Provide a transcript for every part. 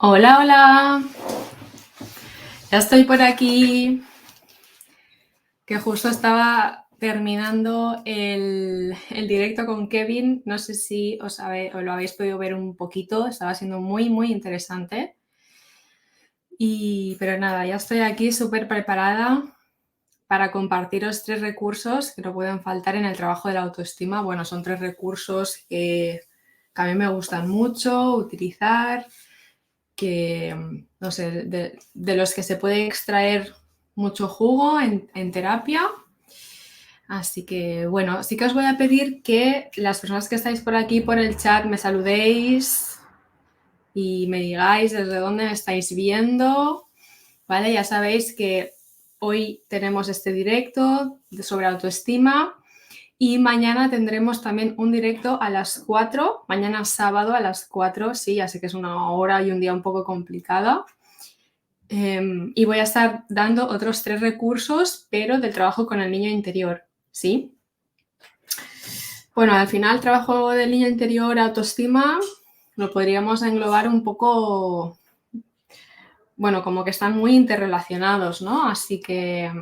Hola, hola. Ya estoy por aquí. Que justo estaba terminando el directo con Kevin. No sé si os lo habéis podido ver un poquito. Estaba siendo muy, muy interesante. Pero nada, ya estoy aquí súper preparada para compartiros 3 recursos que no pueden faltar en el trabajo de la autoestima. Bueno, son 3 recursos que a mí me gustan mucho utilizar, que, no sé, de los que se puede extraer mucho jugo en terapia. Así que, bueno, sí que os voy a pedir que las personas que estáis por aquí, por el chat, me saludéis y me digáis desde dónde me estáis viendo, ¿vale? Ya sabéis que hoy tenemos este directo sobre autoestima y mañana tendremos también un directo a las 4, mañana sábado a las 4, sí, ya sé que es una hora y un día un poco complicada. Y voy a estar dando otros 3 recursos, pero del trabajo con el niño interior, ¿sí? Bueno, al final, trabajo del niño interior, autoestima, lo podríamos englobar un poco, bueno, como que están muy interrelacionados, ¿no? Así que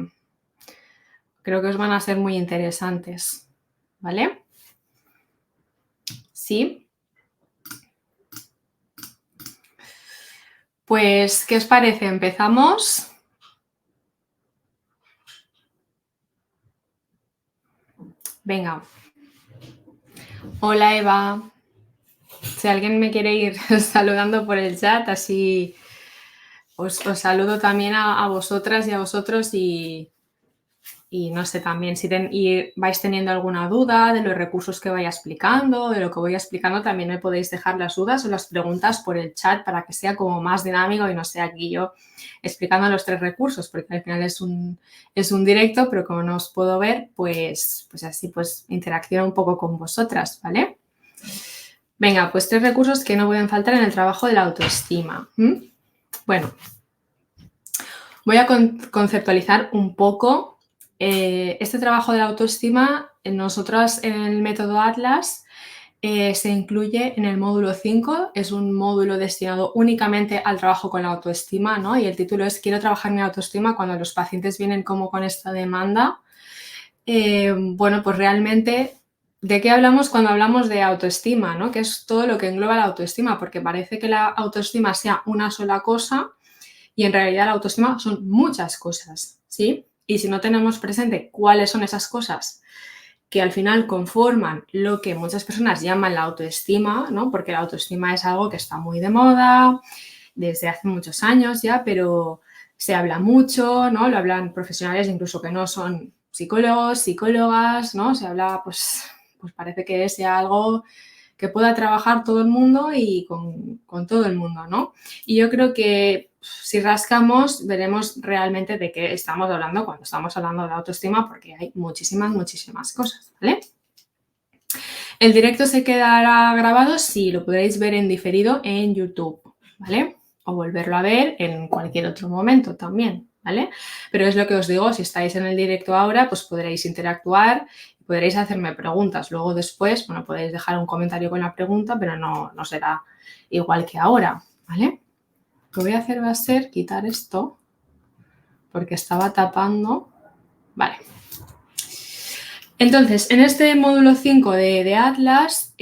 creo que os van a ser muy interesantes, ¿vale? ¿Sí? Pues, ¿qué os parece? ¿Empezamos? Venga. Hola, Eva. Si alguien me quiere ir saludando por el chat, así os saludo también a vosotras y a vosotros y no sé, también si vais teniendo alguna duda de los recursos que vaya explicando, de lo que voy explicando, también me podéis dejar las dudas o las preguntas por el chat para que sea como más dinámico y no sea aquí yo explicando los 3 recursos, porque al final es un directo, pero como no os puedo ver, pues así pues interacciono un poco con vosotras, ¿vale? Venga, pues 3 recursos que no pueden faltar en el trabajo de la autoestima. Bueno, voy a conceptualizar un poco este trabajo de la autoestima. Nosotras en el método Atlas se incluye en el módulo 5, es un módulo destinado únicamente al trabajo con la autoestima, ¿no? Y el título es Quiero trabajar mi autoestima cuando los pacientes vienen como con esta demanda. Bueno, pues realmente, ¿de qué hablamos cuando hablamos de autoestima, ¿no? Que es todo lo que engloba la autoestima, porque parece que la autoestima sea una sola cosa y en realidad la autoestima son muchas cosas, ¿sí? Y si no tenemos presente cuáles son esas cosas que al final conforman lo que muchas personas llaman la autoestima, ¿no? Porque la autoestima es algo que está muy de moda desde hace muchos años ya, pero se habla mucho, ¿no? Lo hablan profesionales incluso que no son psicólogos, psicólogas, ¿no? Se habla, pues parece que sea algo que pueda trabajar todo el mundo y con todo el mundo, ¿no? Y yo creo que si rascamos veremos realmente de qué estamos hablando cuando estamos hablando de autoestima, porque hay muchísimas, muchísimas cosas, ¿vale? El directo se quedará grabado, sí, lo podréis ver en diferido en YouTube, ¿vale? O volverlo a ver en cualquier otro momento también, ¿vale? Pero es lo que os digo, si estáis en el directo ahora, pues podréis interactuar, podréis hacerme preguntas. Luego después, bueno, podéis dejar un comentario con la pregunta, pero no será igual que ahora, ¿vale? Lo que voy a hacer va a ser quitar esto, porque estaba tapando. Vale. Entonces, en este módulo 5 de Atlas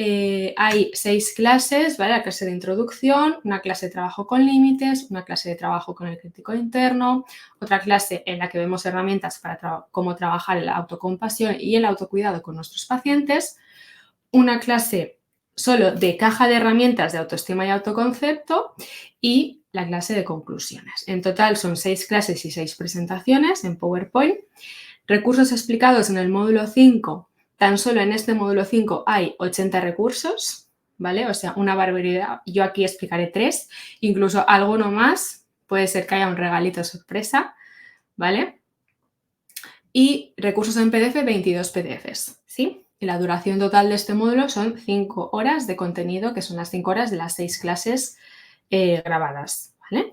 hay 6 clases, ¿vale? La clase de introducción, una clase de trabajo con límites, una clase de trabajo con el crítico interno, otra clase en la que vemos herramientas para cómo trabajar la autocompasión y el autocuidado con nuestros pacientes, una clase solo de caja de herramientas de autoestima y autoconcepto y la clase de conclusiones. En total son 6 clases y 6 presentaciones en PowerPoint. Recursos explicados en el módulo 5, tan solo en este módulo 5 hay 80 recursos, ¿vale? O sea, una barbaridad. Yo aquí explicaré 3, incluso alguno más, puede ser que haya un regalito sorpresa, ¿vale? Y recursos en PDF, 22 PDFs, ¿sí? Y la duración total de este módulo son 5 horas de contenido, que son las 5 horas de las 6 clases grabadas, ¿vale?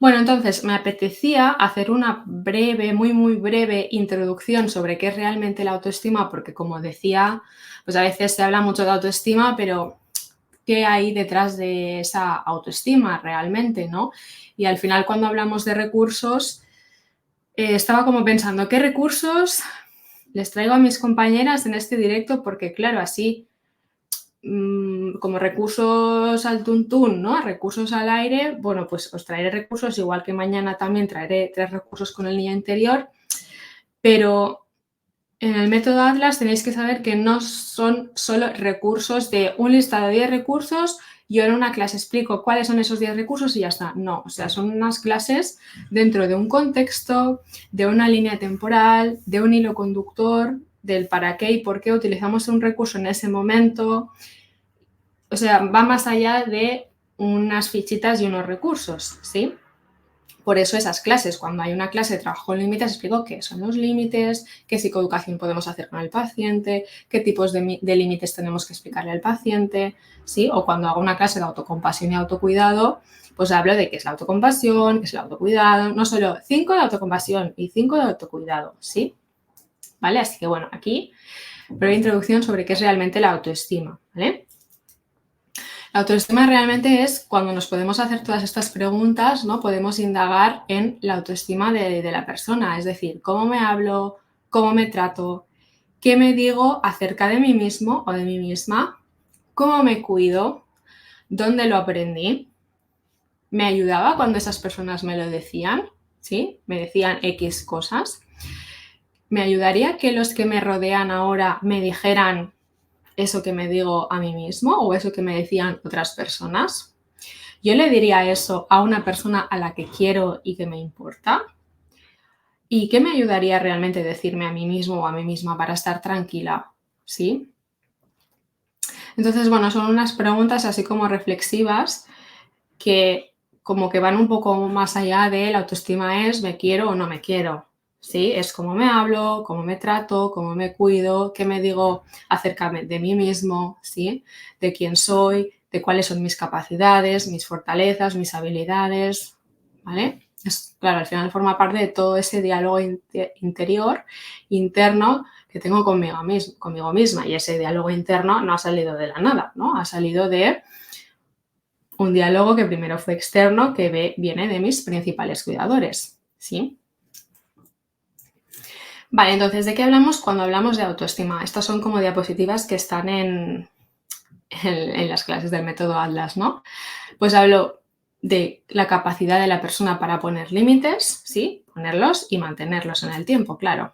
Bueno, entonces me apetecía hacer una breve, muy, muy breve introducción sobre qué es realmente la autoestima, porque como decía, pues a veces se habla mucho de autoestima, pero qué hay detrás de esa autoestima realmente, ¿no? Y al final, cuando hablamos de recursos, estaba como pensando, ¿qué recursos les traigo a mis compañeras en este directo? Porque claro, así como recursos al tuntún, ¿no? Recursos al aire, bueno, pues os traeré recursos, igual que mañana también traeré 3 recursos con el niño interior, pero en el método Atlas tenéis que saber que no son solo recursos de un listado de 10 recursos, yo en una clase explico cuáles son esos 10 recursos y ya está. No, o sea, son unas clases dentro de un contexto, de una línea temporal, de un hilo conductor, del para qué y por qué utilizamos un recurso en ese momento. O sea, va más allá de unas fichitas y unos recursos, ¿sí? Por eso esas clases, cuando hay una clase de trabajo con límites, explico qué son los límites, qué psicoeducación podemos hacer con el paciente, qué tipos de límites tenemos que explicarle al paciente, ¿sí? O cuando hago una clase de autocompasión y autocuidado, pues hablo de qué es la autocompasión, qué es el autocuidado, no solo 5 de autocompasión y 5 de autocuidado, ¿sí? ¿Vale? Así que bueno, aquí breve introducción sobre qué es realmente la autoestima, ¿vale? La autoestima realmente es cuando nos podemos hacer todas estas preguntas, ¿no? Podemos indagar en la autoestima de la persona, es decir, cómo me hablo, cómo me trato, qué me digo acerca de mí mismo o de mí misma, cómo me cuido, dónde lo aprendí, me ayudaba cuando esas personas me lo decían, ¿sí? Me decían X cosas. Me ayudaría que los que me rodean ahora me dijeran eso que me digo a mí mismo o eso que me decían otras personas. Yo le diría eso a una persona a la que quiero y que me importa. ¿Y qué me ayudaría realmente decirme a mí mismo o a mí misma para estar tranquila? ¿Sí? Entonces, bueno, son unas preguntas así como reflexivas que como que van un poco más allá de la autoestima es me quiero o no me quiero. ¿Sí? Es cómo me hablo, cómo me trato, cómo me cuido, qué me digo acerca de mí mismo, ¿sí? De quién soy, de cuáles son mis capacidades, mis fortalezas, mis habilidades, ¿vale? Es, claro, al final forma parte de todo ese diálogo interior, interno, que tengo conmigo misma. Y ese diálogo interno no ha salido de la nada, ¿no? Ha salido de un diálogo que primero fue externo, que viene de mis principales cuidadores, ¿sí? Vale, entonces, ¿de qué hablamos cuando hablamos de autoestima? Estas son como diapositivas que están en las clases del método Atlas, ¿no? Pues hablo de la capacidad de la persona para poner límites, ¿sí? Ponerlos y mantenerlos en el tiempo, claro.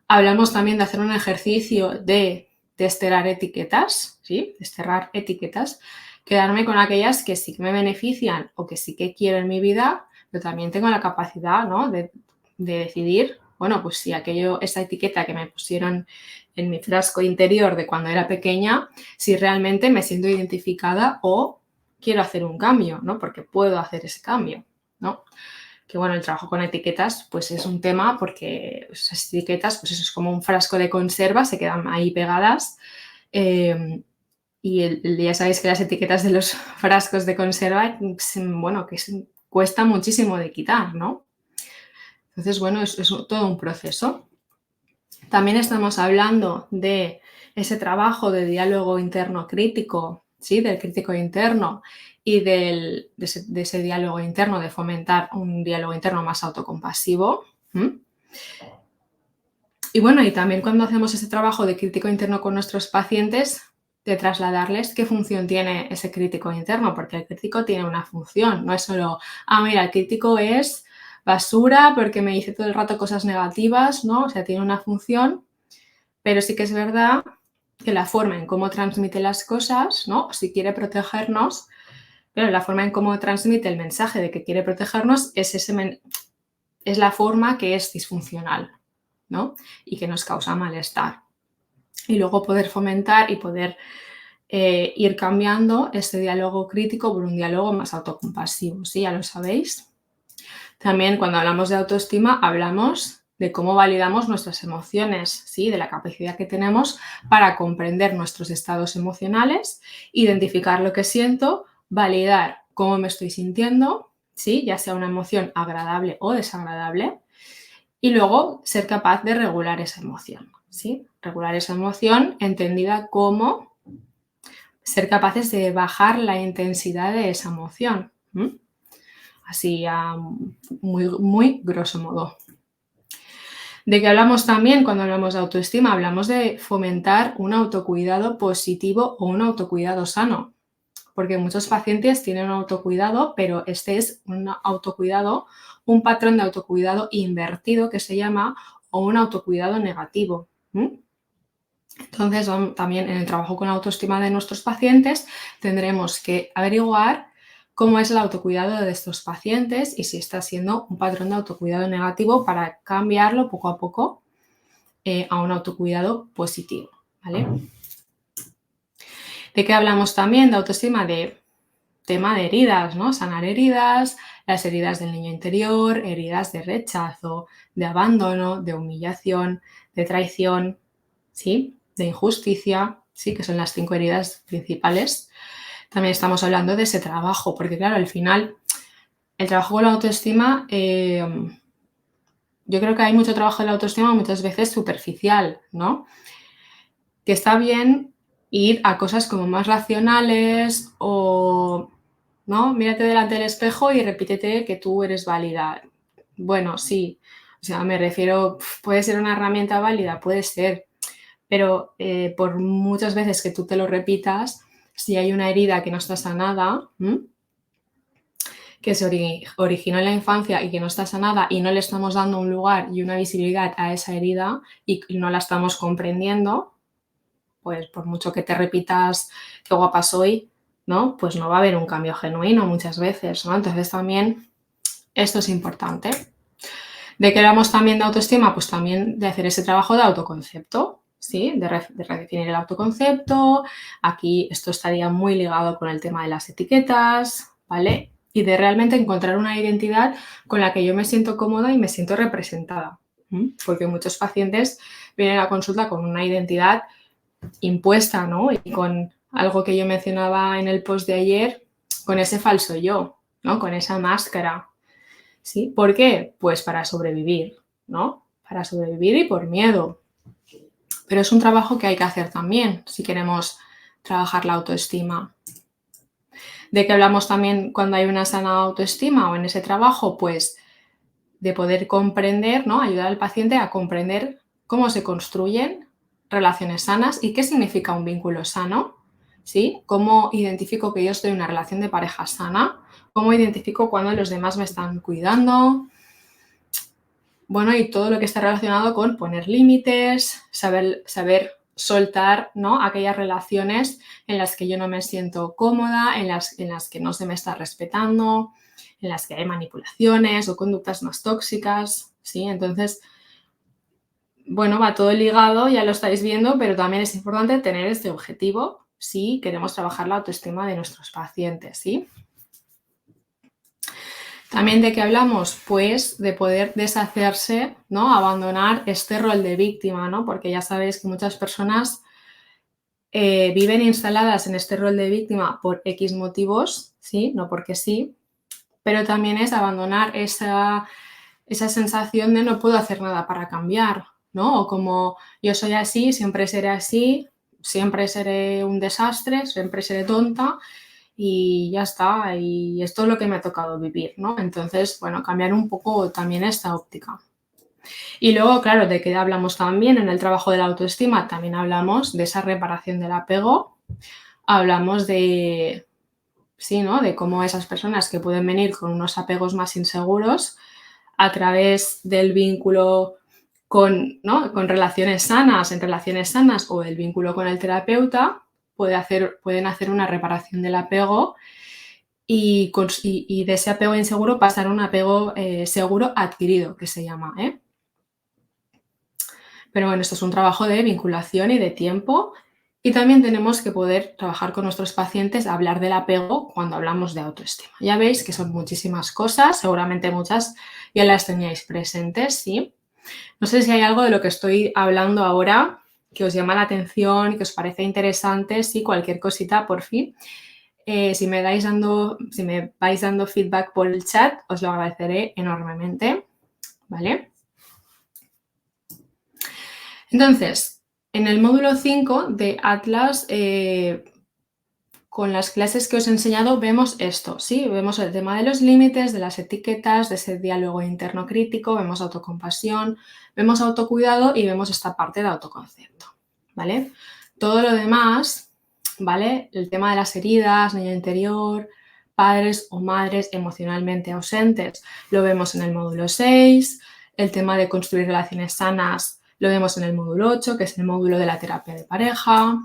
Hablamos también de hacer un ejercicio de desterrar etiquetas, ¿sí? Desterrar etiquetas, quedarme con aquellas que sí que me benefician o que sí que quiero en mi vida, pero también tengo la capacidad, ¿no? de decidir, bueno, pues si esa etiqueta que me pusieron en mi frasco interior de cuando era pequeña, si realmente me siento identificada o quiero hacer un cambio, ¿no? Porque puedo hacer ese cambio, ¿no? Que bueno, el trabajo con etiquetas pues es un tema porque esas etiquetas pues eso es como un frasco de conserva, se quedan ahí pegadas y ya sabéis que las etiquetas de los frascos de conserva, bueno, que cuesta muchísimo de quitar, ¿no? Entonces, bueno, es todo un proceso. También estamos hablando de ese trabajo de diálogo interno crítico, ¿sí? Del crítico interno y de ese diálogo interno, de fomentar un diálogo interno más autocompasivo. Y bueno, y también cuando hacemos ese trabajo de crítico interno con nuestros pacientes, de trasladarles qué función tiene ese crítico interno, porque el crítico tiene una función, no es solo, mira, el crítico es basura porque me dice todo el rato cosas negativas, ¿no? O sea, tiene una función, pero sí que es verdad que la forma en cómo transmite las cosas, ¿no? Si quiere protegernos, pero la forma en cómo transmite el mensaje de que quiere protegernos es la forma que es disfuncional, ¿no? Y que nos causa malestar. Y luego poder fomentar y poder ir cambiando este diálogo crítico por un diálogo más autocompasivo, ¿sí? Ya lo sabéis. También cuando hablamos de autoestima hablamos de cómo validamos nuestras emociones, ¿sí? De la capacidad que tenemos para comprender nuestros estados emocionales, identificar lo que siento, validar cómo me estoy sintiendo, ¿sí? Ya sea una emoción agradable o desagradable, y luego ser capaz de regular esa emoción, ¿sí? Regular esa emoción entendida como ser capaces de bajar la intensidad de esa emoción. Así a muy, muy grosso modo. ¿De qué hablamos también cuando hablamos de autoestima? Hablamos de fomentar un autocuidado positivo o un autocuidado sano, porque muchos pacientes tienen un autocuidado, pero este es un autocuidado, un patrón de autocuidado invertido que se llama, o un autocuidado negativo. Entonces, también en el trabajo con la autoestima de nuestros pacientes tendremos que averiguar cómo es el autocuidado de estos pacientes y si está siendo un patrón de autocuidado negativo para cambiarlo poco a poco a un autocuidado positivo, ¿vale? ¿De qué hablamos también? De autoestima, de tema de heridas, ¿no? Sanar heridas, las heridas del niño interior, heridas de rechazo, de abandono, de humillación, de traición, ¿sí? De injusticia, ¿sí? Que son las 5 heridas principales. También estamos hablando de ese trabajo, porque claro, al final, el trabajo con la autoestima, yo creo que hay mucho trabajo de la autoestima muchas veces superficial, ¿no? Que está bien ir a cosas como más racionales o, ¿no? Mírate delante del espejo y repítete que tú eres válida. Bueno, sí, o sea, me refiero, puede ser una herramienta válida, puede ser, pero por muchas veces que tú te lo repitas, si hay una herida que no está sanada, que se originó en la infancia y que no está sanada y no le estamos dando un lugar y una visibilidad a esa herida y no la estamos comprendiendo, pues por mucho que te repitas qué guapa soy, ¿no? Pues no va a haber un cambio genuino muchas veces, ¿no? Entonces también esto es importante. ¿De qué hablamos también de autoestima? Pues también de hacer ese trabajo de autoconcepto, ¿sí? De redefinir el autoconcepto. Aquí esto estaría muy ligado con el tema de las etiquetas, ¿vale? Y de realmente encontrar una identidad con la que yo me siento cómoda y me siento representada. Porque muchos pacientes vienen a consulta con una identidad impuesta, ¿no? Y con algo que yo mencionaba en el post de ayer, con ese falso yo, ¿no? Con esa máscara, ¿sí? ¿Por qué? Pues para sobrevivir, ¿no? Para sobrevivir y por miedo. Pero es un trabajo que hay que hacer también si queremos trabajar la autoestima. ¿De qué hablamos también cuando hay una sana autoestima o en ese trabajo? Pues de poder comprender, ¿no? Ayudar al paciente a comprender cómo se construyen relaciones sanas y qué significa un vínculo sano, ¿sí? Cómo identifico que yo estoy en una relación de pareja sana, cómo identifico cuando los demás me están cuidando, bueno, y todo lo que está relacionado con poner límites, saber soltar, ¿no? Aquellas relaciones en las que yo no me siento cómoda, en las que no se me está respetando, en las que hay manipulaciones o conductas más tóxicas, ¿sí? Entonces, bueno, va todo ligado, ya lo estáis viendo, pero también es importante tener este objetivo si queremos trabajar la autoestima de nuestros pacientes, ¿sí? También de qué hablamos, pues de poder deshacerse, ¿no? Abandonar este rol de víctima, ¿no? Porque ya sabéis que muchas personas viven instaladas en este rol de víctima por X motivos, ¿sí? No porque sí, pero también es abandonar esa sensación de no puedo hacer nada para cambiar, ¿no? O como yo soy así, siempre seré un desastre, siempre seré tonta y ya está, y esto es lo que me ha tocado vivir, ¿no? Entonces, bueno, cambiar un poco también esta óptica. Y luego, claro, ¿de qué hablamos también en el trabajo de la autoestima? También hablamos de esa reparación del apego, hablamos de, sí, ¿no? De cómo esas personas que pueden venir con unos apegos más inseguros a través del vínculo con, ¿no? Con relaciones sanas, en relaciones sanas o el vínculo con el terapeuta, pueden hacer una reparación del apego y de ese apego inseguro pasar a un apego seguro adquirido, que se llama. Pero bueno, esto es un trabajo de vinculación y de tiempo. Y también tenemos que poder trabajar con nuestros pacientes, hablar del apego cuando hablamos de autoestima. Ya veis que son muchísimas cosas, seguramente muchas ya las teníais presentes, ¿sí? No sé si hay algo de lo que estoy hablando ahora que os llama la atención, que os parece interesante, sí, cualquier cosita, por fin. Si me vais dando feedback por el chat, os lo agradeceré enormemente, ¿vale? Entonces, en el módulo 5 de Atlas con las clases que os he enseñado vemos esto, ¿sí? Vemos el tema de los límites, de las etiquetas, de ese diálogo interno crítico, vemos autocompasión, vemos autocuidado y vemos esta parte de autoconcepto, ¿vale? Todo lo demás, ¿vale? El tema de las heridas, niño interior, padres o madres emocionalmente ausentes, lo vemos en el módulo 6, el tema de construir relaciones sanas lo vemos en el módulo 8, que es el módulo de la terapia de pareja,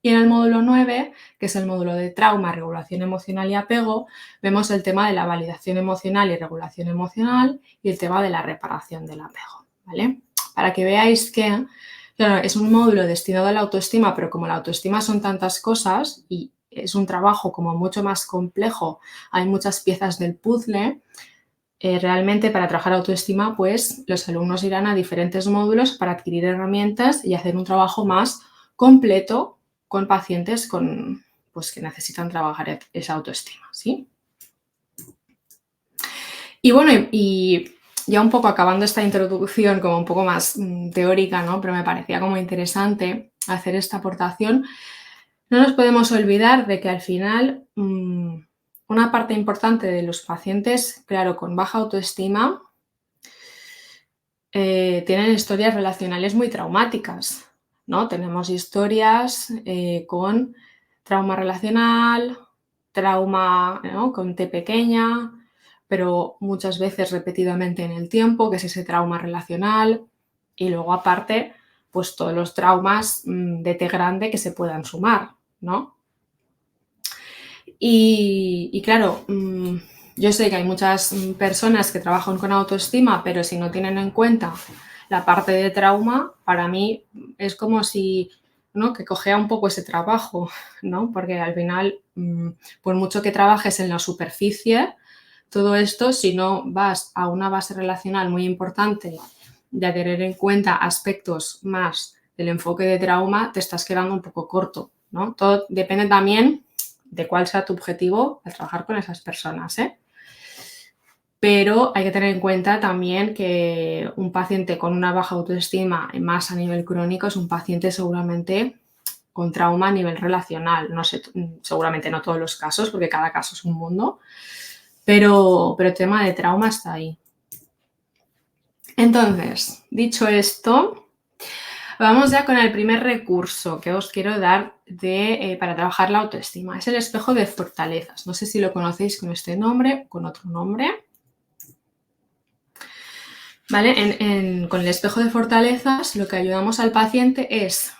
y en el módulo 9, que es el módulo de trauma, regulación emocional y apego, vemos el tema de la validación emocional y regulación emocional y el tema de la reparación del apego, ¿vale? Para que veáis que, claro, es un módulo destinado a la autoestima, pero como la autoestima son tantas cosas y es un trabajo como mucho más complejo, hay muchas piezas del puzzle, realmente para trabajar autoestima, pues los alumnos irán a diferentes módulos para adquirir herramientas y hacer un trabajo más completo con pacientes pues, que necesitan trabajar esa autoestima, ¿sí? Y bueno, y ya un poco acabando esta introducción como un poco más teórica, ¿no? Pero me parecía como interesante hacer esta aportación. No nos podemos olvidar de que al final una parte importante de los pacientes, claro, con baja autoestima, tienen historias relacionales muy traumáticas, ¿no? Tenemos historias con trauma relacional, trauma, ¿no? Con T pequeña, pero muchas veces repetidamente en el tiempo, que es ese trauma relacional, y luego aparte, pues todos los traumas de T grande que se puedan sumar, ¿no? Y claro, yo sé que hay muchas personas que trabajan con autoestima, pero si no tienen en cuenta la parte de trauma, para mí es como si, ¿no? Que cojea un poco ese trabajo, ¿no? Porque al final, por mucho que trabajes en la superficie, todo esto, si no vas a una base relacional muy importante de tener en cuenta aspectos más del enfoque de trauma, te estás quedando un poco corto, ¿no? Todo depende también de cuál sea tu objetivo al trabajar con esas personas, ¿eh? Pero hay que tener en cuenta también que un paciente con una baja autoestima, más a nivel crónico, es un paciente seguramente con trauma a nivel relacional. No sé, seguramente no todos los casos, porque cada caso es un mundo, pero el tema de trauma está ahí. Entonces, dicho esto, vamos ya con el primer recurso que os quiero dar para trabajar la autoestima. Es el espejo de fortalezas. No sé si lo conocéis con este nombre o con otro nombre. ¿Vale? Con el espejo de fortalezas lo que ayudamos al paciente es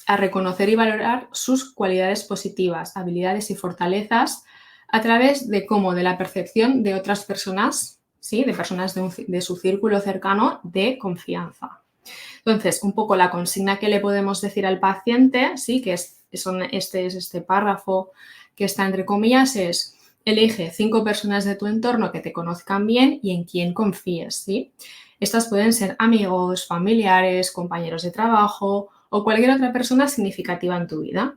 a reconocer y valorar sus cualidades positivas, habilidades y fortalezas a través de cómo, de la percepción de otras personas, ¿sí? De personas de su círculo cercano de confianza. Entonces, un poco la consigna que le podemos decir al paciente, ¿sí? Que es este párrafo que está entre comillas, es elige 5 personas de tu entorno que te conozcan bien y en quien confíes, ¿sí? Estas pueden ser amigos, familiares, compañeros de trabajo o cualquier otra persona significativa en tu vida.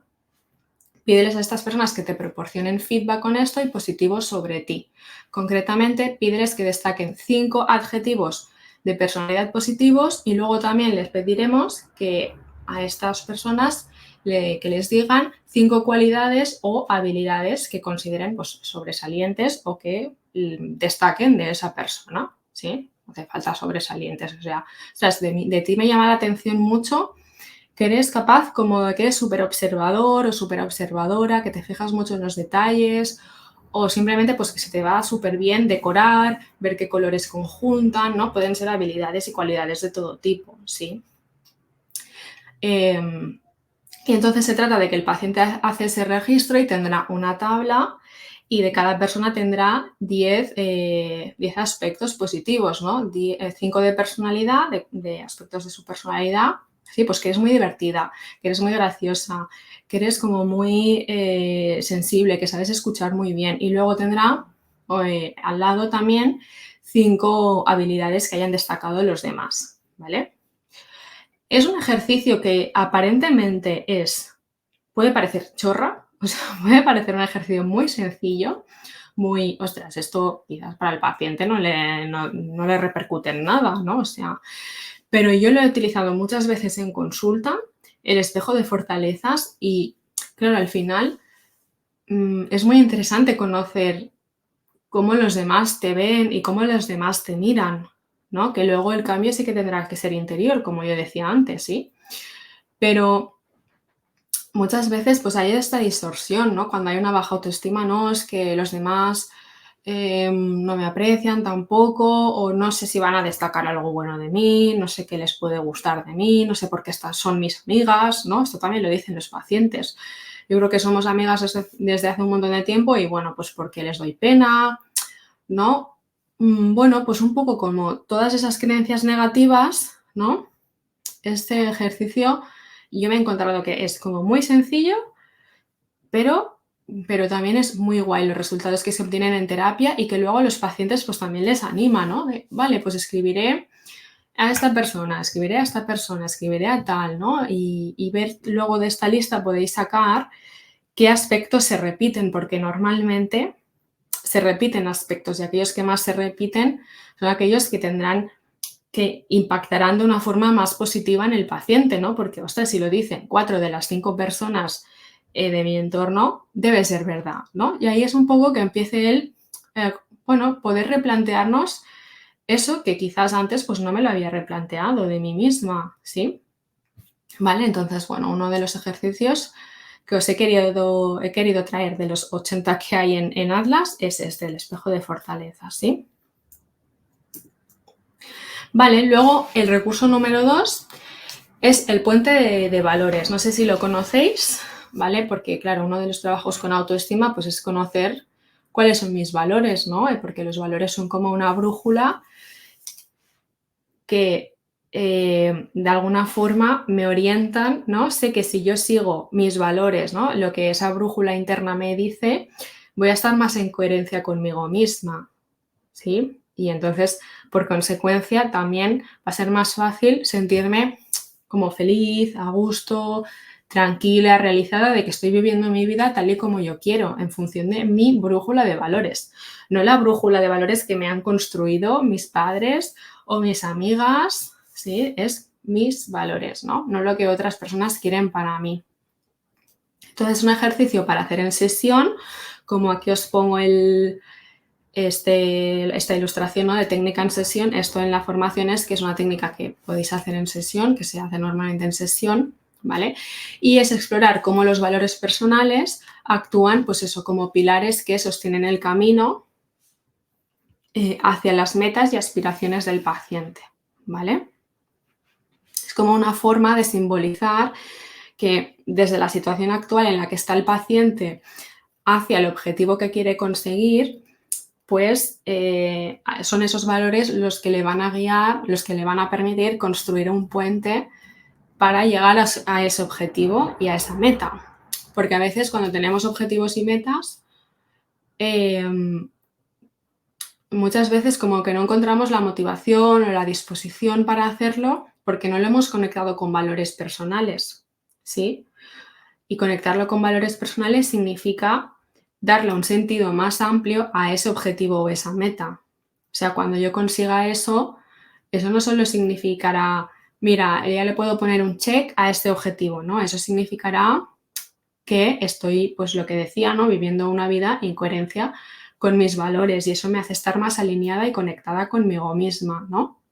Pídeles a estas personas que te proporcionen feedback honesto y positivo sobre ti. Concretamente, pídeles que destaquen 5 adjetivos de personalidad positivos y luego también les pediremos que a estas personas que les digan 5 cualidades o habilidades que consideren pues, sobresalientes o que destaquen de esa persona, ¿sí? No hace falta sobresalientes, o sea de ti me llama la atención mucho que eres capaz como de que eres súper observador o súper observadora, que te fijas mucho en los detalles o simplemente pues que se te va súper bien decorar, ver qué colores conjuntan, ¿no? Pueden ser habilidades y cualidades de todo tipo, ¿sí? Y entonces se trata de que el paciente hace ese registro y tendrá una tabla y de cada persona tendrá 10 aspectos positivos, ¿no? 5 de personalidad, de aspectos de su personalidad. Sí, pues que eres muy divertida, que eres muy graciosa, que eres como muy sensible, que sabes escuchar muy bien. Y luego tendrá al lado también 5 habilidades que hayan destacado los demás, ¿vale? Es un ejercicio que aparentemente puede parecer chorra, o sea, puede parecer un ejercicio muy sencillo, muy, ostras, esto quizás para el paciente no le repercute en nada, ¿no? O sea, pero yo lo he utilizado muchas veces en consulta, el espejo de fortalezas y, claro, al final es muy interesante conocer cómo los demás te ven y cómo los demás te miran, ¿no? Que luego el cambio sí que tendrá que ser interior, como yo decía antes, ¿sí? Pero muchas veces, pues hay esta distorsión, ¿no? Cuando hay una baja autoestima, no, es que los demás no me aprecian tampoco, o no sé si van a destacar algo bueno de mí, no sé qué les puede gustar de mí, no sé por qué estas son mis amigas, ¿no? Esto también lo dicen los pacientes. Yo creo que somos amigas desde hace un montón de tiempo y bueno, pues porque les doy pena, ¿no? Bueno, pues un poco como todas esas creencias negativas, ¿no? Este ejercicio yo me he encontrado que es como muy sencillo, pero, pero también es muy guay los resultados que se obtienen en terapia y que luego a los pacientes pues también les anima, ¿no? Vale, pues escribiré a esta persona, escribiré a esta persona, escribiré a tal, ¿no? Y ver luego de esta lista podéis sacar qué aspectos se repiten, porque normalmente se repiten aspectos y aquellos que más se repiten son aquellos que tendrán que impactarán de una forma más positiva en el paciente, ¿no? Porque, ostras, si lo dicen 4 de las 5 personas de mi entorno, debe ser verdad, ¿no? Y ahí es un poco que empiece él, bueno, poder replantearnos eso que quizás antes pues no me lo había replanteado de mí misma, ¿sí? Vale, entonces, bueno, uno de los ejercicios que os he querido traer de los 80 que hay en Atlas es este, el espejo de fortaleza, ¿sí? Vale, luego el recurso número 2 es el puente de valores. No sé si lo conocéis, ¿vale? Porque, claro, uno de los trabajos con autoestima pues es conocer cuáles son mis valores, ¿no? Porque los valores son como una brújula que de alguna forma me orientan, ¿no? Sé que si yo sigo mis valores, ¿no? Lo que esa brújula interna me dice, voy a estar más en coherencia conmigo misma, ¿sí? Y entonces, por consecuencia, también va a ser más fácil sentirme como feliz, a gusto, tranquila, realizada de que estoy viviendo mi vida tal y como yo quiero, en función de mi brújula de valores. No la brújula de valores que me han construido mis padres o mis amigas, ¿sí? Es mis valores, ¿no? No lo que otras personas quieren para mí. Entonces, un ejercicio para hacer en sesión, como aquí os pongo esta ilustración, ¿no? De técnica en sesión. Esto en la formación es que es una técnica que podéis hacer en sesión, que se hace normalmente en sesión, ¿vale? Y es explorar cómo los valores personales actúan, pues eso, como pilares que sostienen el camino hacia las metas y aspiraciones del paciente, ¿vale? Es como una forma de simbolizar que desde la situación actual en la que está el paciente hacia el objetivo que quiere conseguir, pues son esos valores los que le van a guiar, los que le van a permitir construir un puente para llegar a ese objetivo y a esa meta. Porque a veces cuando tenemos objetivos y metas, muchas veces como que no encontramos la motivación o la disposición para hacerlo porque no lo hemos conectado con valores personales, ¿sí? Y conectarlo con valores personales significa darle un sentido más amplio a ese objetivo o esa meta. O sea, cuando yo consiga eso, eso no solo significará, mira, ya le puedo poner un check a este objetivo, ¿no? Eso significará que estoy, pues lo que decía, ¿no? Viviendo una vida en coherencia con mis valores y eso me hace estar más alineada y conectada conmigo misma, ¿no?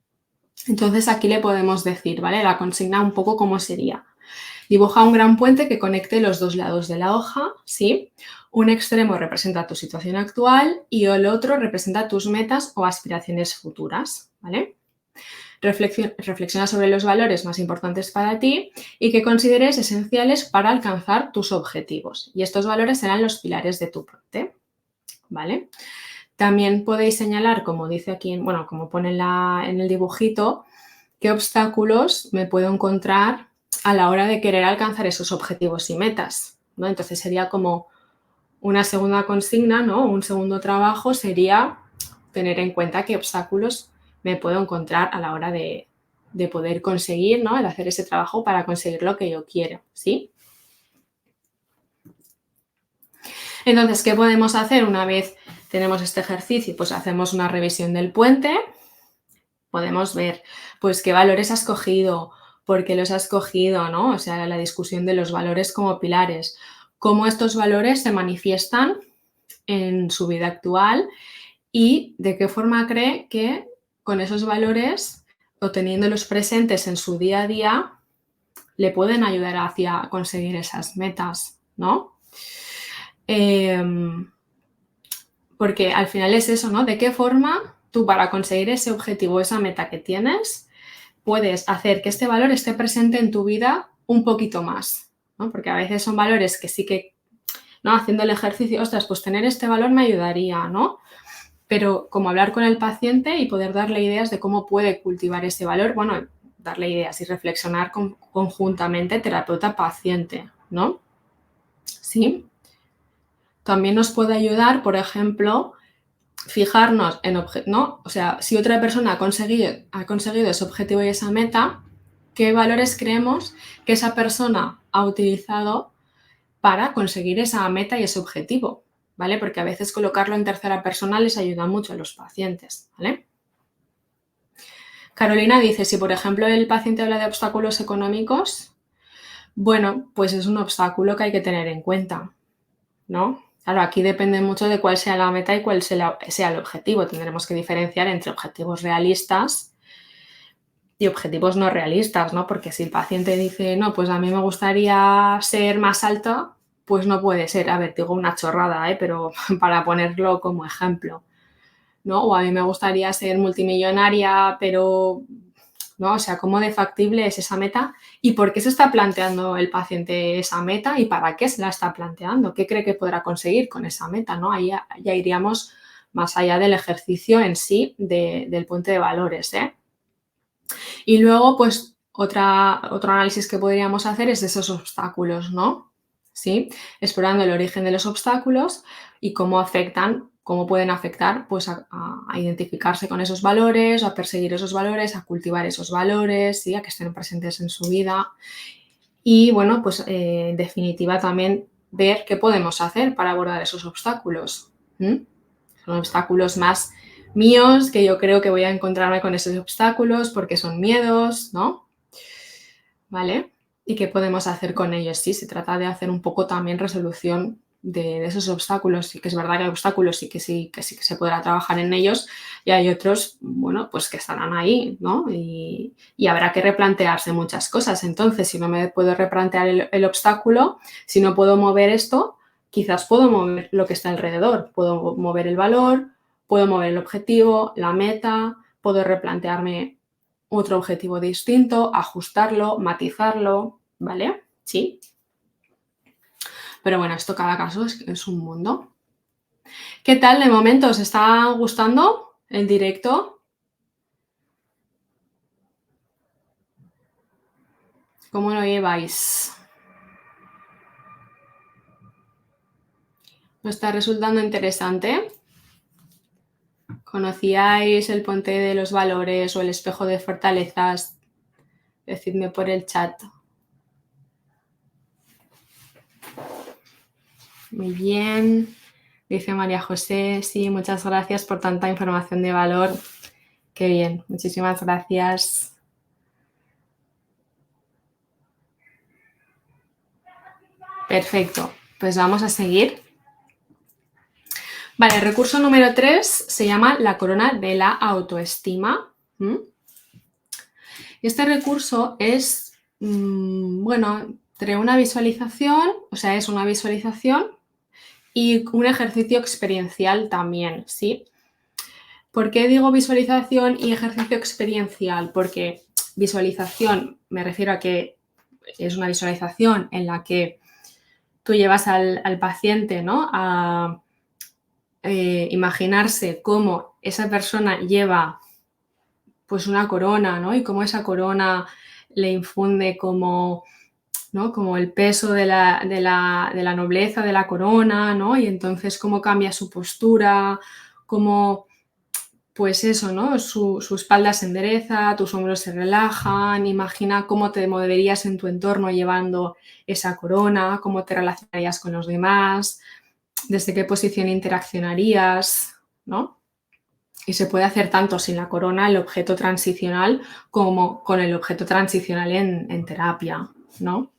Entonces aquí le podemos decir, ¿vale? La consigna un poco cómo sería. Dibuja un gran puente que conecte los dos lados de la hoja, ¿sí? Un extremo representa tu situación actual y el otro representa tus metas o aspiraciones futuras, ¿vale? Reflexiona sobre los valores más importantes para ti y que consideres esenciales para alcanzar tus objetivos. Y estos valores serán los pilares de tu puente, ¿vale? También podéis señalar, como dice aquí, bueno, como pone en el dibujito, qué obstáculos me puedo encontrar a la hora de querer alcanzar esos objetivos y metas, ¿no? Entonces sería como una segunda consigna, ¿no? Un segundo trabajo sería tener en cuenta qué obstáculos me puedo encontrar a la hora de poder conseguir, ¿no? De hacer ese trabajo para conseguir lo que yo quiero, ¿sí? Entonces, ¿qué podemos hacer una vez tenemos este ejercicio? Pues hacemos una revisión del puente, podemos ver, pues, qué valores has cogido, por qué los has cogido, ¿no? O sea, la discusión de los valores como pilares, cómo estos valores se manifiestan en su vida actual y de qué forma cree que con esos valores o teniéndolos presentes en su día a día le pueden ayudar hacia conseguir esas metas, ¿no? Porque al final es eso, ¿no? ¿De qué forma tú para conseguir ese objetivo, esa meta que tienes, puedes hacer que este valor esté presente en tu vida un poquito más, ¿no? Porque a veces son valores que sí que, ¿no? Haciendo el ejercicio, ostras, pues tener este valor me ayudaría, ¿no? Pero como hablar con el paciente y poder darle ideas de cómo puede cultivar ese valor, bueno, darle ideas y reflexionar conjuntamente terapeuta-paciente, ¿no? ¿Sí? También nos puede ayudar, por ejemplo, fijarnos en ¿no? O sea, si otra persona ha conseguido ese objetivo y esa meta, ¿qué valores creemos que esa persona ha utilizado para conseguir esa meta y ese objetivo? ¿Vale? Porque a veces colocarlo en tercera persona les ayuda mucho a los pacientes, ¿vale? Carolina dice, si por ejemplo el paciente habla de obstáculos económicos, bueno, pues es un obstáculo que hay que tener en cuenta, ¿no? Claro, aquí depende mucho de cuál sea la meta y cuál sea el objetivo. Tendremos que diferenciar entre objetivos realistas y objetivos no realistas, ¿no? Porque si el paciente dice, no, pues a mí me gustaría ser más alta, pues no puede ser. A ver, digo una chorrada, pero para ponerlo como ejemplo, ¿no? O a mí me gustaría ser multimillonaria, pero, ¿no? O sea, ¿cómo de factible es esa meta? ¿Y por qué se está planteando el paciente esa meta? ¿Y para qué se la está planteando? ¿Qué cree que podrá conseguir con esa meta, ¿no? Ahí ya iríamos más allá del ejercicio en sí, del puente de valores, ¿eh? Y luego, pues, otro análisis que podríamos hacer es de esos obstáculos, ¿no? ¿Sí? Explorando el origen de los obstáculos y cómo pueden afectar, pues, a identificarse con esos valores, a perseguir esos valores, a cultivar esos valores, ¿sí? A que estén presentes en su vida. Y, bueno, pues, en definitiva, también ver qué podemos hacer para abordar esos obstáculos. Son obstáculos más míos, que yo creo que voy a encontrarme con esos obstáculos porque son miedos, ¿no? ¿Vale? ¿Y qué podemos hacer con ellos? Sí, se trata de hacer un poco también resolución de esos obstáculos. Sí que es verdad que hay obstáculos y que sí que se podrá trabajar en ellos y hay otros, bueno, pues que estarán ahí, ¿no? Y habrá que replantearse muchas cosas. Entonces, si no me puedo replantear el obstáculo, si no puedo mover esto, quizás puedo mover lo que está alrededor. Puedo mover el valor, puedo mover el objetivo, la meta, puedo replantearme otro objetivo distinto, ajustarlo, matizarlo, ¿vale? Sí. Pero bueno, esto cada caso es un mundo. ¿Qué tal de momento? ¿Os está gustando el directo? ¿Cómo lo lleváis? ¿Os está resultando interesante? ¿Conocíais el puente de los valores o el espejo de fortalezas? Decidme por el chat. Muy bien. Dice María José, sí, muchas gracias por tanta información de valor. Qué bien, muchísimas gracias. Perfecto, pues vamos a seguir. Vale, el recurso número 3 se llama la corona de la autoestima. Este recurso es, bueno, entre una visualización, o sea, es una visualización y un ejercicio experiencial también, ¿sí? ¿Por qué digo visualización y ejercicio experiencial? Porque visualización me refiero a que es una visualización en la que tú llevas al paciente, ¿no? A imaginarse cómo esa persona lleva pues una corona, ¿no? Y cómo esa corona le infunde como, ¿no? Como el peso de la nobleza de la corona, ¿no? Y entonces cómo cambia su postura, cómo, pues eso, ¿no? Su espalda se endereza, tus hombros se relajan, imagina cómo te moverías en tu entorno llevando esa corona, cómo te relacionarías con los demás, desde qué posición interaccionarías, ¿no? Y se puede hacer tanto sin la corona, el objeto transicional, como con el objeto transicional en terapia, ¿no?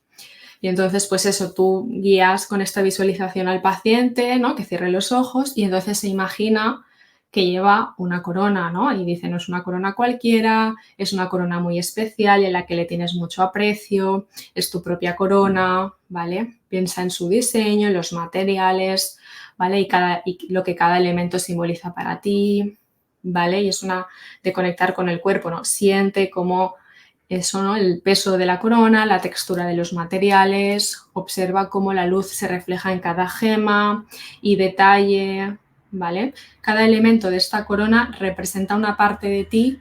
Y entonces, pues eso, tú guías con esta visualización al paciente, ¿no? Que cierre los ojos y entonces se imagina que lleva una corona, ¿no? Y dice, no es una corona cualquiera, es una corona muy especial en la que le tienes mucho aprecio, es tu propia corona, ¿vale? Piensa en su diseño, en los materiales, ¿vale? Y lo que cada elemento simboliza para ti, ¿vale? Y es una de conectar con el cuerpo, ¿no? Siente cómo eso, ¿no? El peso de la corona, la textura de los materiales, observa cómo la luz se refleja en cada gema y detalle, ¿vale? Cada elemento de esta corona representa una parte de ti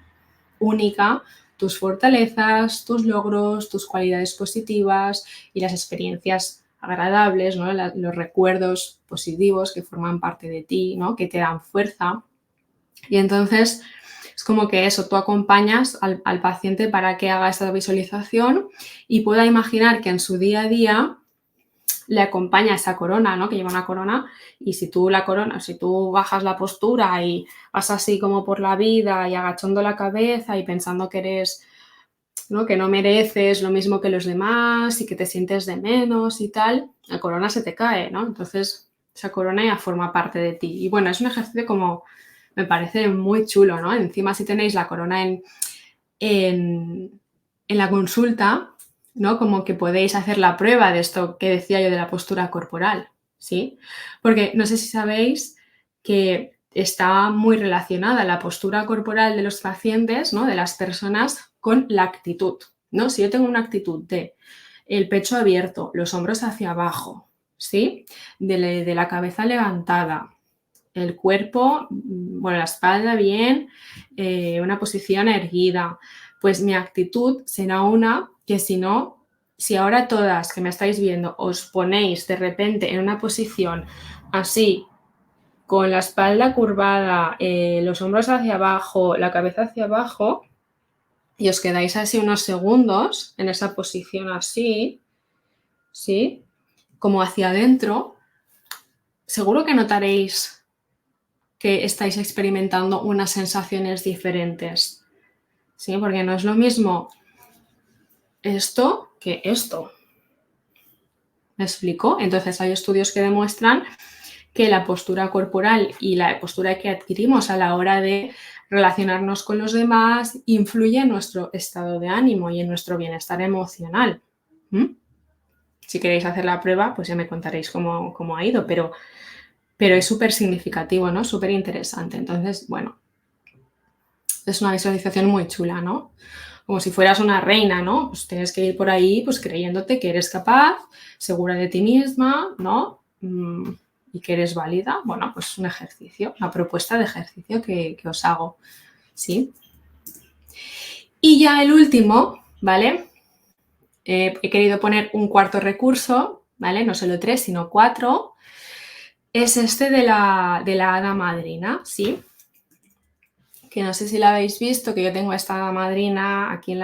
única, tus fortalezas, tus logros, tus cualidades positivas y las experiencias agradables, ¿no? Los recuerdos positivos que forman parte de ti, ¿no? Que te dan fuerza. Y entonces es como que eso, tú acompañas al paciente para que haga esta visualización y pueda imaginar que en su día a día le acompaña esa corona, ¿no? Que lleva una corona y si tú bajas la postura y vas así como por la vida y agachando la cabeza y pensando que eres, ¿no? Que no mereces lo mismo que los demás y que te sientes de menos y tal, la corona se te cae, ¿no? Entonces esa corona ya forma parte de ti. Y bueno, es un ejercicio como me parece muy chulo, ¿no? Encima si tenéis la corona en la consulta, ¿no? Como que podéis hacer la prueba de esto que decía yo de la postura corporal, ¿sí? Porque no sé si sabéis que está muy relacionada la postura corporal de los pacientes, ¿no? De las personas con la actitud, ¿no? Si yo tengo una actitud de el pecho abierto, los hombros hacia abajo, ¿sí? De la cabeza levantada, el cuerpo, bueno, la espalda bien, una posición erguida, pues mi actitud será una que si ahora todas que me estáis viendo os ponéis de repente en una posición así, con la espalda curvada, los hombros hacia abajo, la cabeza hacia abajo, y os quedáis así unos segundos en esa posición así, ¿sí? Como hacia adentro, seguro que notaréis que estáis experimentando unas sensaciones diferentes, ¿sí? Porque no es lo mismo esto que esto. ¿Me explico? Entonces hay estudios que demuestran que la postura corporal y la postura que adquirimos a la hora de relacionarnos con los demás influye en nuestro estado de ánimo y en nuestro bienestar emocional. Si queréis hacer la prueba, pues ya me contaréis cómo ha ido, pero es súper significativo, ¿no? Súper interesante. Entonces, bueno, es una visualización muy chula, ¿no? Como si fueras una reina, ¿no? Pues tienes que ir por ahí pues creyéndote que eres capaz, segura de ti misma, ¿no? Y que eres válida. Bueno, pues un ejercicio, una propuesta de ejercicio que os hago, ¿sí? Y ya el último, ¿vale? He querido poner un cuarto recurso, ¿vale? No solo 3, sino 4. Es este de la hada madrina, ¿sí? Que no sé si la habéis visto, que yo tengo esta hada madrina aquí en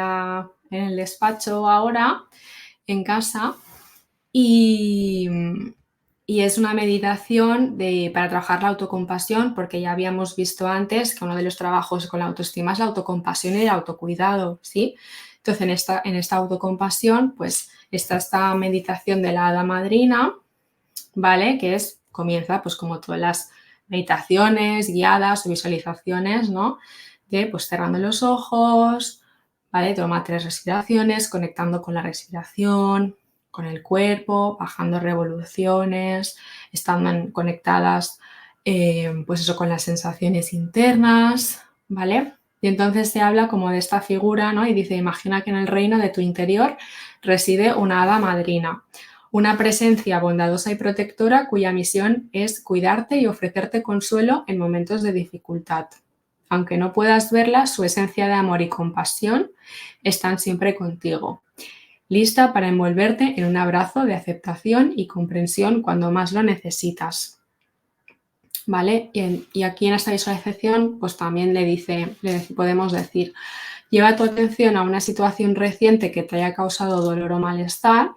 el despacho ahora, en casa, y es una meditación para trabajar la autocompasión, porque ya habíamos visto antes que uno de los trabajos con la autoestima es la autocompasión y el autocuidado, ¿sí? Entonces, en esta autocompasión, pues está esta meditación de la hada madrina, ¿vale? Que comienza, pues como todas las meditaciones guiadas o visualizaciones, ¿no? De pues cerrando los ojos, ¿vale? Toma 3 respiraciones, conectando con la respiración, con el cuerpo, bajando revoluciones, estando conectadas, pues eso, con las sensaciones internas, ¿vale? Y entonces se habla como de esta figura, ¿no? Y dice, imagina que en el reino de tu interior reside una hada madrina, una presencia bondadosa y protectora cuya misión es cuidarte y ofrecerte consuelo en momentos de dificultad. Aunque no puedas verla, su esencia de amor y compasión están siempre contigo, lista para envolverte en un abrazo de aceptación y comprensión cuando más lo necesitas. ¿Vale? Y aquí en esta visualización, pues también podemos decir, lleva tu atención a una situación reciente que te haya causado dolor o malestar.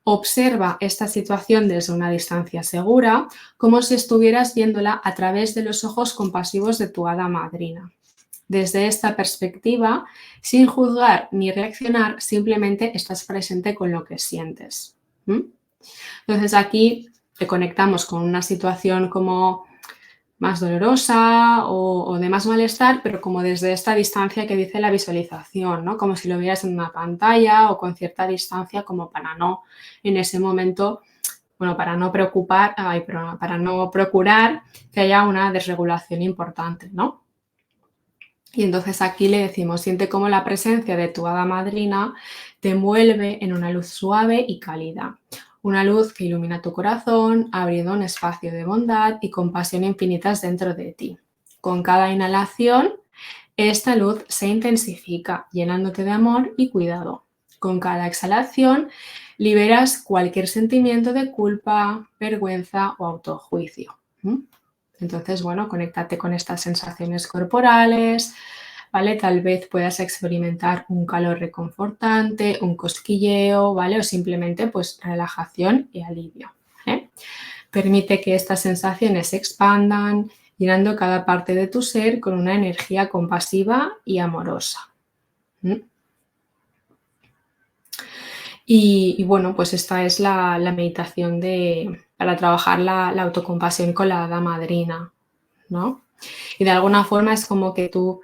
Observa esta situación desde una distancia segura, como si estuvieras viéndola a través de los ojos compasivos de tu hada madrina. Desde esta perspectiva, sin juzgar ni reaccionar, simplemente estás presente con lo que sientes. ¿Mm? Entonces aquí te conectamos con una situación como más dolorosa o de más malestar, pero como desde esta distancia que dice la visualización, ¿no? Como si lo vieras en una pantalla o con cierta distancia, como para no, en ese momento, bueno, para no para no procurar que haya una desregulación importante, ¿no? Y entonces aquí le decimos, siente cómo la presencia de tu hada madrina te envuelve en una luz suave y cálida. Una luz que ilumina tu corazón, abriendo un espacio de bondad y compasión infinitas dentro de ti. Con cada inhalación, esta luz se intensifica, llenándote de amor y cuidado. Con cada exhalación, liberas cualquier sentimiento de culpa, vergüenza o autojuicio. ¿Mm? Entonces, bueno, conéctate con estas sensaciones corporales, ¿vale? Tal vez puedas experimentar un calor reconfortante, un cosquilleo, ¿vale? O simplemente, pues, relajación y alivio, ¿eh? Permite que estas sensaciones se expandan, llenando cada parte de tu ser con una energía compasiva y amorosa. ¿Mm? Y bueno, pues esta es la meditación para trabajar la autocompasión con la hada madrina, ¿no? Y de alguna forma es como que tú,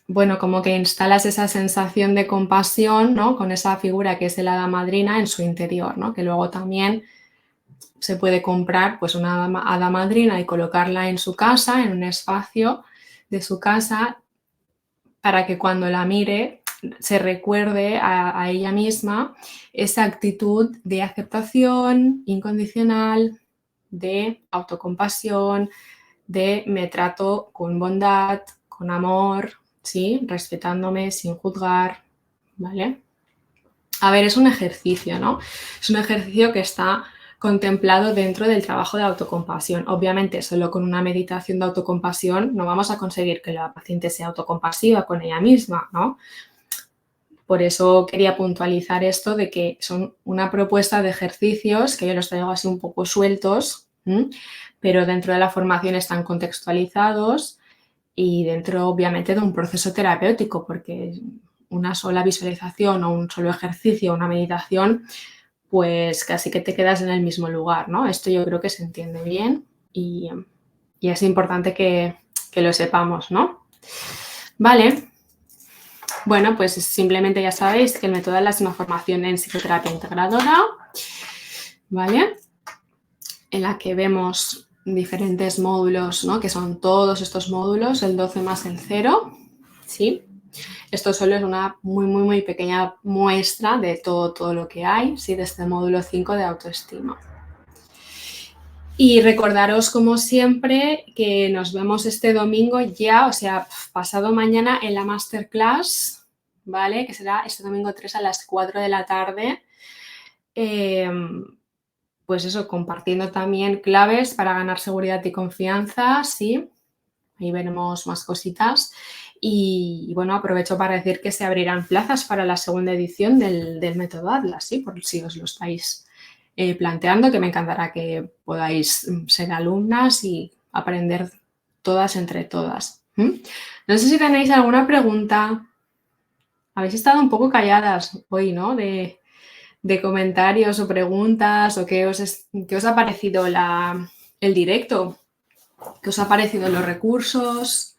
bueno, como que instalas esa sensación de compasión, ¿no? Con esa figura que es el hada madrina en su interior, ¿no? Que luego también se puede comprar pues una hada madrina y colocarla en su casa, en un espacio de su casa, para que cuando la mire se recuerde a ella misma esa actitud de aceptación incondicional, de autocompasión, de me trato con bondad, con amor, ¿sí? Respetándome sin juzgar, ¿vale? A ver, es un ejercicio, ¿no? Es un ejercicio que está contemplado dentro del trabajo de autocompasión. Obviamente, solo con una meditación de autocompasión no vamos a conseguir que la paciente sea autocompasiva con ella misma, ¿no? Por eso quería puntualizar esto de que son una propuesta de ejercicios que yo los traigo así un poco sueltos, ¿m? Pero dentro de la formación están contextualizados y dentro, obviamente, de un proceso terapéutico, porque una sola visualización o un solo ejercicio, una meditación, pues casi que te quedas en el mismo lugar, ¿no? Esto yo creo que se entiende bien y es importante que lo sepamos, ¿no? Vale, bueno, pues simplemente ya sabéis que el método ALA es una formación en psicoterapia integradora, ¿vale? En la que vemos diferentes módulos, ¿no? Que son todos estos módulos, el 12 más el 0, ¿sí? Esto solo es una muy pequeña muestra de todo lo que hay, ¿sí? De este módulo 5 de autoestima. Y recordaros, como siempre, que nos vemos este domingo ya, o sea, pasado mañana en la masterclass, ¿vale? Que será este domingo 3 a las 4 de la tarde. Pues eso, compartiendo también claves para ganar seguridad y confianza, sí. Ahí veremos más cositas. Y bueno, aprovecho para decir que se abrirán plazas para la segunda edición del método Atlas, ¿sí? Por si os lo estáis planteando, que me encantará que podáis ser alumnas y aprender todas entre todas. No sé si tenéis alguna pregunta. Habéis estado un poco calladas hoy, ¿no? De comentarios o preguntas o qué os ha parecido el directo, qué os ha parecido los recursos.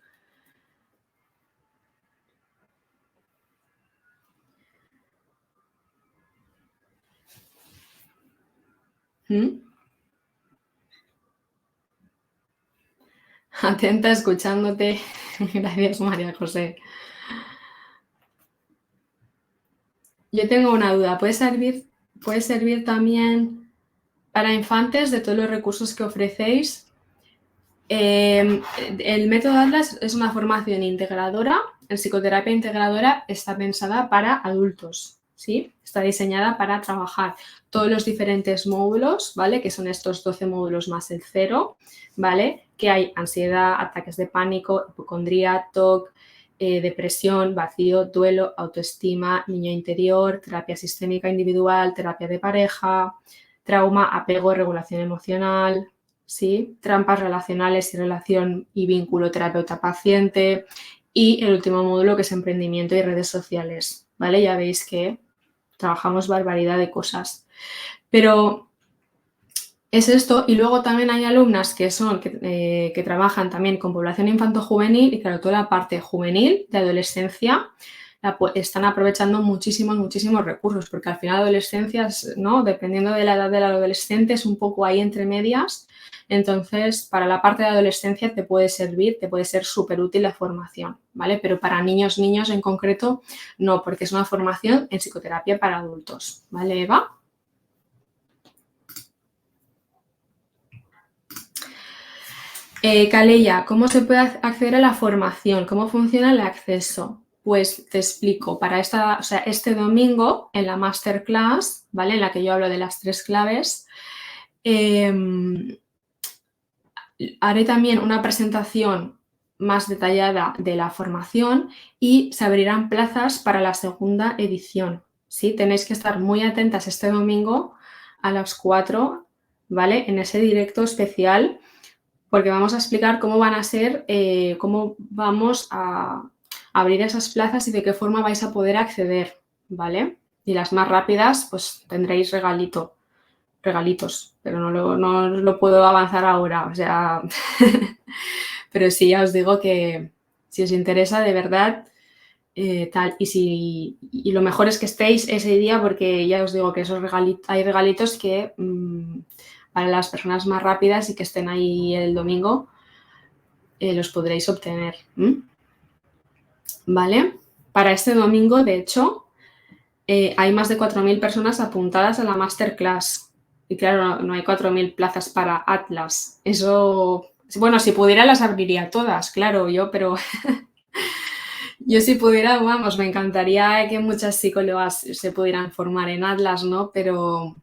Atenta, escuchándote. Gracias, María José. Yo tengo una duda. ¿Puede servir también para infantes de todos los recursos que ofrecéis? El método Atlas es una formación integradora. En psicoterapia integradora está pensada para adultos, ¿sí? Está diseñada para trabajar todos los diferentes módulos, ¿vale? Que son estos 12 módulos más el 0, ¿vale? Que hay ansiedad, ataques de pánico, hipocondría, TOC, depresión, vacío, duelo, autoestima, niño interior, terapia sistémica individual, terapia de pareja, trauma, apego, regulación emocional, ¿sí? Trampas relacionales y relación y vínculo terapeuta-paciente. Y el último módulo, que es emprendimiento y redes sociales, ¿vale? Ya veis que trabajamos barbaridad de cosas. Pero es esto, y luego también hay alumnas que trabajan también con población infanto-juvenil y claro, toda la parte juvenil de adolescencia están aprovechando muchísimos recursos, porque al final adolescencias, ¿no? Dependiendo de la edad del adolescente, es un poco ahí entre medias. Entonces, para la parte de adolescencia te puede servir, te puede ser súper útil la formación, ¿vale? Pero para niños en concreto, no, porque es una formación en psicoterapia para adultos, ¿vale, Eva? Calella, ¿cómo se puede acceder a la formación? ¿Cómo funciona el acceso? Pues te explico, este domingo en la masterclass, ¿vale? En la que yo hablo de las 3 claves, haré también una presentación más detallada de la formación y se abrirán plazas para la segunda edición, ¿sí? Tenéis que estar muy atentas este domingo a las 4, ¿vale? En ese directo especial, porque vamos a explicar cómo van a ser, cómo vamos a abrir esas plazas y de qué forma vais a poder acceder, ¿vale? Y las más rápidas, pues tendréis regalitos, pero no lo puedo avanzar ahora, o sea, pero sí, ya os digo que si os interesa de verdad, tal, y lo mejor es que estéis ese día porque ya os digo que hay regalitos que para las personas más rápidas y que estén ahí el domingo, los podréis obtener. ¿Vale? Para este domingo, de hecho, hay más de 4.000 personas apuntadas a la masterclass. Y claro, no hay 4.000 plazas para Atlas. Eso, bueno, si pudiera las abriría todas, claro, pero yo si pudiera, vamos, me encantaría que muchas psicólogas se pudieran formar en Atlas, ¿no? Pero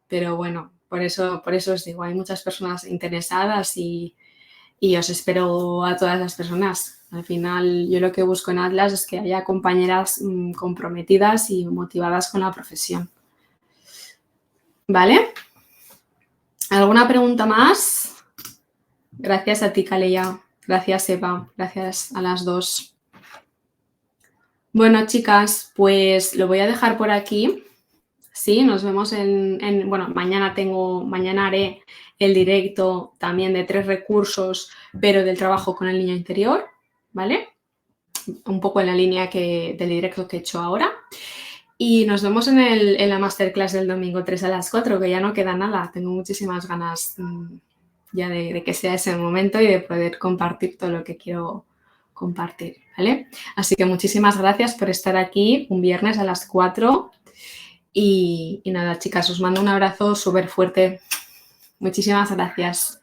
bueno, por eso os digo, hay muchas personas interesadas y os espero a todas las personas. Al final, yo lo que busco en Atlas es que haya compañeras comprometidas y motivadas con la profesión. ¿Vale? ¿Alguna pregunta más? Gracias a ti, Calella. Gracias, Eva. Gracias a las dos. Bueno, chicas, pues lo voy a dejar por aquí. Sí, nos vemos bueno, mañana haré el directo también de 3 recursos, pero del trabajo con el niño interior, ¿vale? Un poco en la línea del directo que he hecho ahora. Y nos vemos en la masterclass del domingo 3 a las 4, que ya no queda nada. Tengo muchísimas ganas ya de que sea ese momento y de poder compartir todo lo que quiero compartir, ¿vale? Así que muchísimas gracias por estar aquí un viernes a las 4. Y nada, chicas, os mando un abrazo súper fuerte. Muchísimas gracias.